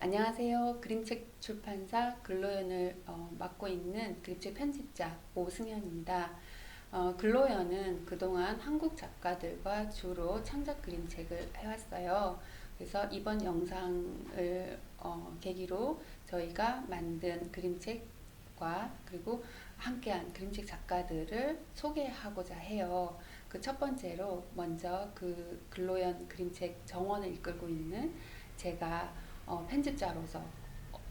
안녕하세요. 그림책 출판사 글로연을 맡고 있는 그림책 편집자 오승현입니다. 글로연은 그동안 한국 작가들과 주로 창작 그림책을 해왔어요. 그래서 이번 영상을 계기로 저희가 만든 그림책과 그리고 함께한 그림책 작가들을 소개하고자 해요. 그 첫 번째로 먼저 그 글로연 그림책 정원을 이끌고 있는 제가 편집자로서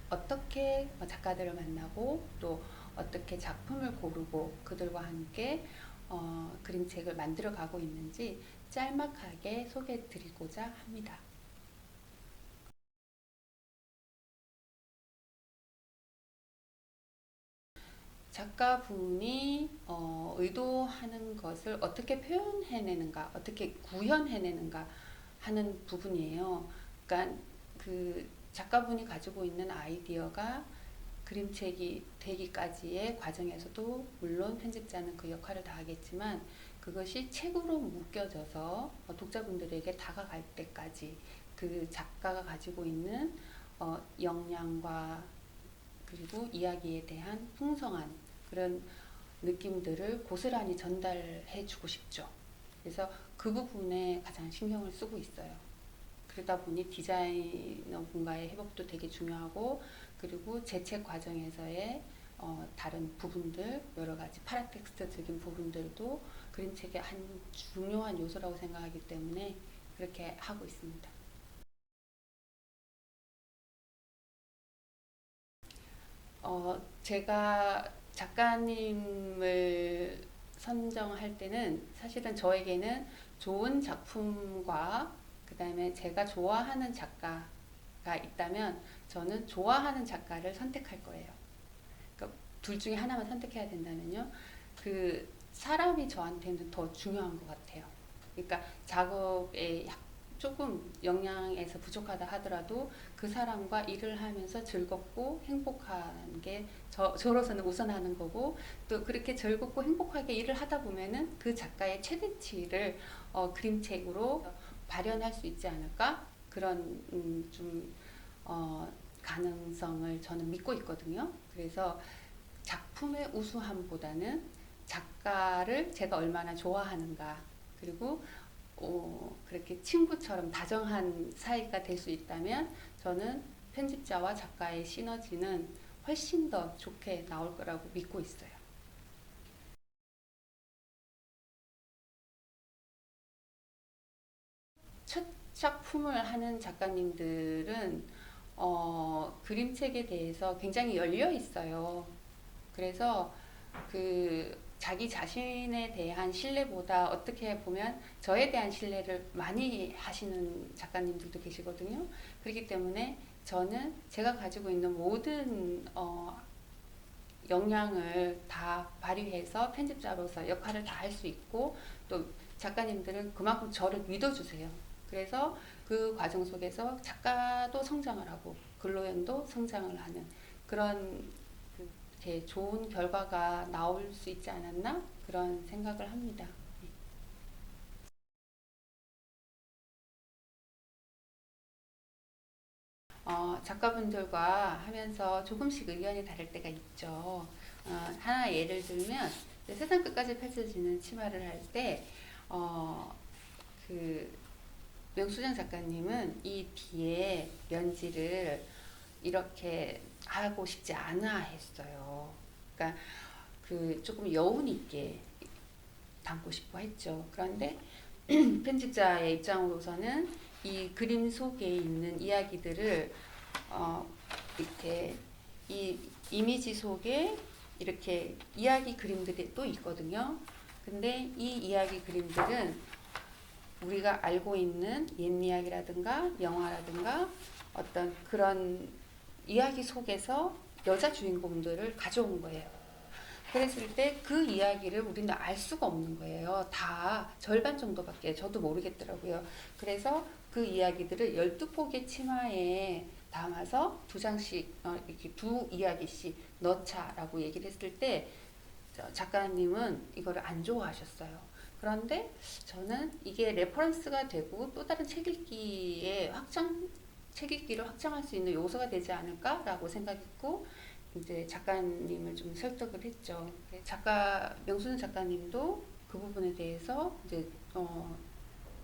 어떻게 작가들을 만나고 또 어떻게 작품을 고르고 그들과 함께 그림책을 만들어 가고 있는지 짤막하게 소개해 드리고자 합니다. 작가분이 의도하는 것을 어떻게 표현해내는가, 어떻게 구현해내는가 하는 부분이에요. 그러니까 그 작가분이 가지고 있는 아이디어가 그림책이 되기까지의 과정에서도 물론 편집자는 그 역할을 다하겠지만 그것이 책으로 묶여져서 독자분들에게 다가갈 때까지 그 작가가 가지고 있는 역량과 그리고 이야기에 대한 풍성한 그런 느낌들을 고스란히 전달해 주고 싶죠. 그래서 그 부분에 가장 신경을 쓰고 있어요. 그러다 보니 디자이너 분과의 협업도 되게 중요하고 그리고 제책 과정에서의 다른 부분들 여러 가지 파라텍스트적인 부분들도 그림책의 한 중요한 요소라고 생각하기 때문에 그렇게 하고 있습니다. 제가 작가님을 선정할 때는 사실은 저에게는 좋은 작품과 그 다음에 제가 좋아하는 작가가 있다면 저는 좋아하는 작가를 선택할 거예요. 그러니까 둘 중에 하나만 선택해야 된다면요. 그 사람이 저한테는 더 중요한 것 같아요. 그러니까 작업에 조금 역량에서 부족하다 하더라도 그 사람과 일을 하면서 즐겁고 행복한 게 저로서는 우선하는 거고 또 그렇게 즐겁고 행복하게 일을 하다 보면은 그 작가의 최대치를 그림책으로 발현할 수 있지 않을까 그런 좀 가능성을 저는 믿고 있거든요. 그래서 작품의 우수함보다는 작가를 제가 얼마나 좋아하는가 그리고 그렇게 친구처럼 다정한 사이가 될 수 있다면 저는 편집자와 작가의 시너지는 훨씬 더 좋게 나올 거라고 믿고 있어요. 첫 작품을 하는 작가님들은 그림책에 대해서 굉장히 열려 있어요. 그래서 그 자기 자신에 대한 신뢰보다 어떻게 보면 저에 대한 신뢰를 많이 하시는 작가님들도 계시거든요. 그렇기 때문에 저는 제가 가지고 있는 모든 역량을 다 발휘해서 편집자로서 역할을 다 할 수 있고 또 작가님들은 그만큼 저를 믿어주세요. 그래서 그 과정 속에서 작가도 성장을 하고 글로연도 성장을 하는 그런 이렇게 좋은 결과가 나올 수 있지 않았나 그런 생각을 합니다. 작가분들과 하면서 조금씩 의견이 다를 때가 있죠. 하나 예를 들면 세상 끝까지 펼쳐지는 치마를 할 때 그 명수장 작가님은 이 뒤에 면지를 이렇게 하고 싶지 않아 했어요. 그러니까 그 조금 여운 있게 담고 싶어 했죠. 그런데 편집자의 입장으로서는 이 그림 속에 있는 이야기들을 어, 이렇게 이 이미지 속에 이렇게 이야기 그림들이 또 있거든요. 근데 이 이야기 그림들은 우리가 알고 있는 옛 이야기라든가 영화라든가 어떤 그런 이야기 속에서 여자 주인공들을 가져온 거예요. 그랬을 때 그 이야기를 우리는 알 수가 없는 거예요. 다 절반 정도밖에 저도 모르겠더라고요. 그래서 그 이야기들을 12폭의 치마에 담아서 두 장씩 이렇게 두 이야기씩 넣자라고 얘기를 했을 때 작가님은 이거를 안 좋아하셨어요. 그런데 저는 이게 레퍼런스가 되고 또 다른 책 읽기를 확장할 수 있는 요소가 되지 않을까라고 생각했고 이제 작가님을 좀 설득을 했죠. 명순 작가님도 그 부분에 대해서 이제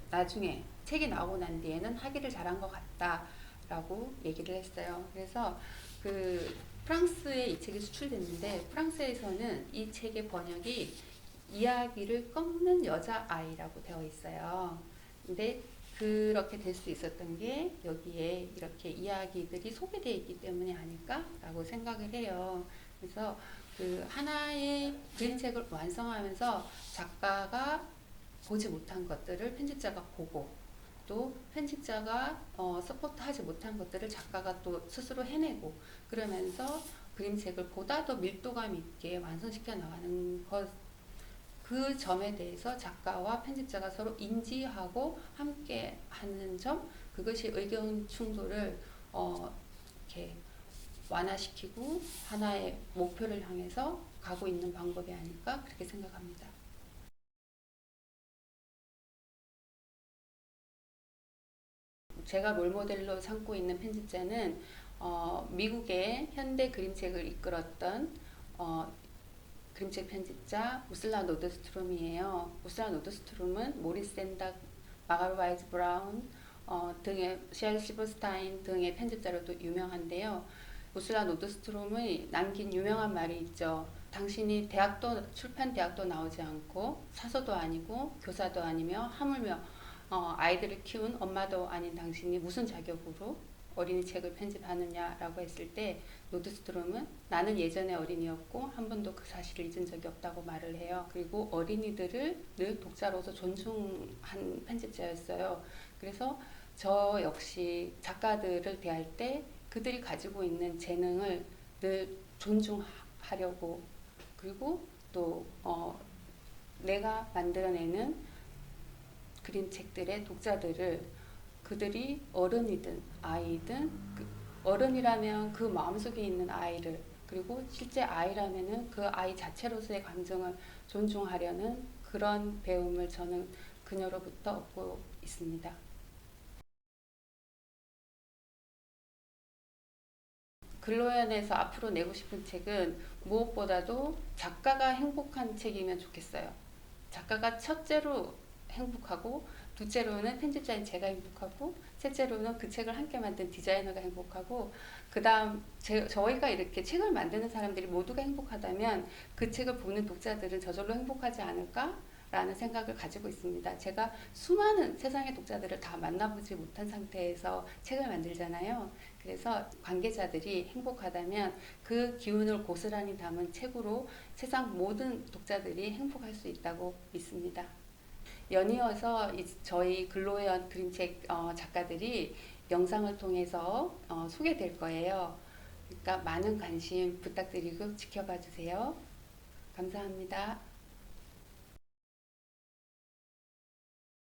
나중에 책이 나오고 난 뒤에는 하기를 잘한 것 같다라고 얘기를 했어요. 그래서 그 프랑스에 이 책이 수출됐는데 프랑스에서는 이 책의 번역이 이야기를 꺾는 여자아이라고 되어 있어요. 근데 그렇게 될 수 있었던 게 여기에 이렇게 이야기들이 소개되어 있기 때문이 아닐까라고 생각을 해요. 그래서 그 하나의 그림책을 완성하면서 작가가 보지 못한 것들을 편집자가 보고 또 편집자가 서포트하지 못한 것들을 작가가 또 스스로 해내고 그러면서 그림책을 보다 더 밀도감 있게 완성시켜 나가는 것 그 점에 대해서 작가와 편집자가 서로 인지하고 함께 하는 점 그것이 의견 충돌을 이렇게 완화시키고 하나의 목표를 향해서 가고 있는 방법이 아닐까 그렇게 생각합니다. 제가 롤모델로 삼고 있는 편집자는 미국의 현대 그림책을 이끌었던 그림책 편집자 우슬라 노드스트롬이에요. 우슬라 노드스트롬은 모리스 샌닥, 마가로 와이즈 브라운 등의 쉘 시버스타인 등의 편집자로도 유명한데요. 우슬라 노드스트롬의 남긴 유명한 말이 있죠. 당신이 출판 대학도 나오지 않고 사서도 아니고 교사도 아니며 하물며 아이들을 키운 엄마도 아닌 당신이 무슨 자격으로 어린이 책을 편집하느냐라고 했을 때 노드스트롬은 나는 예전에 어린이였고 한 번도 그 사실을 잊은 적이 없다고 말을 해요. 그리고 어린이들을 늘 독자로서 존중한 편집자였어요. 그래서 저 역시 작가들을 대할 때 그들이 가지고 있는 재능을 늘 존중하려고 그리고 또 내가 만들어내는 그림책들의 독자들을 그들이 어른이든 아이든 어른이라면 그 마음속에 있는 아이를 그리고 실제 아이라면은 그 아이 자체로서의 감정을 존중하려는 그런 배움을 저는 그녀로부터 얻고 있습니다. 글로연에서 앞으로 내고 싶은 책은 무엇보다도 작가가 행복한 책이면 좋겠어요. 작가가 첫째로 행복하고 둘째로는 편집자인 제가 행복하고 셋째로는 그 책을 함께 만든 디자이너가 행복하고 그 다음 저희가 이렇게 책을 만드는 사람들이 모두가 행복하다면 그 책을 보는 독자들은 저절로 행복하지 않을까? 라는 생각을 가지고 있습니다. 제가 수많은 세상의 독자들을 다 만나보지 못한 상태에서 책을 만들잖아요. 그래서 관계자들이 행복하다면 그 기운을 고스란히 담은 책으로 세상 모든 독자들이 행복할 수 있다고 믿습니다. 연이어서 저희 글로연 그림책 작가들이 영상을 통해서 소개될 거예요. 그러니까 많은 관심 부탁드리고 지켜봐 주세요. 감사합니다.